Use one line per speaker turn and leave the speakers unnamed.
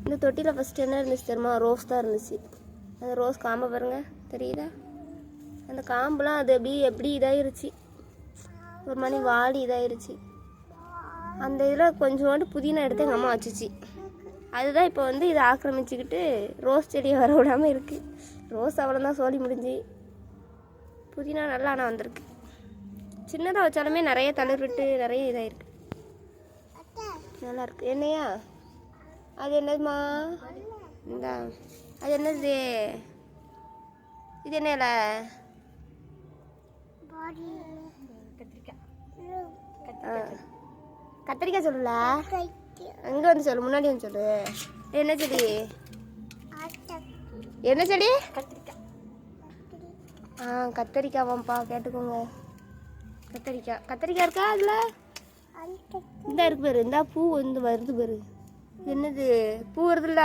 இந்த தொட்டியில் ஃபஸ்ட்டு என்ன இருந்துச்சு தெரியுமா? ரோஸ் தான் இருந்துச்சு. அந்த ரோஸ் காம்பை பாருங்க, தெரியுதா? அந்த காம்புலாம் அது எப்படி இதாயிருச்சு, ஒரு மணி வாடி இதாயிருச்சு. அந்த இதில் கொஞ்சோண்டு புதினா எடுத்து எங்கள் அம்மா வச்சுச்சு. அதுதான் இப்போ வந்து இதை ஆக்கிரமிச்சுக்கிட்டு ரோஸ் செடியை வர விடாமல் இருக்குது. ரோஸ் அவ்வளோதான் சோழி முடிஞ்சு. புதினா நல்லா ஆனால் வந்திருக்கு. சின்னதாக வச்சாலுமே நிறைய தளிர் விட்டு நிறைய இதாயிருக்கு. நல்லாயிருக்கு. என்னையா அது என்னதுமா? இந்தா அது என்னது? இது என்ன இலை? கத்திரிக்காய் சொல்லல, அங்கே வந்து சொல்லு, முன்னாடி வந்து சொல்லு. என்ன செடி? என்ன செடி? கத்திரிக்காவாம்ப்பா, கேட்டுக்கோங்க. கத்திரிக்காய் இருக்கா அதில்? இந்த இருக்கு பாரு, இந்த பூ வந்து வருது பாரு. என்னது பூ வருதுல்ல?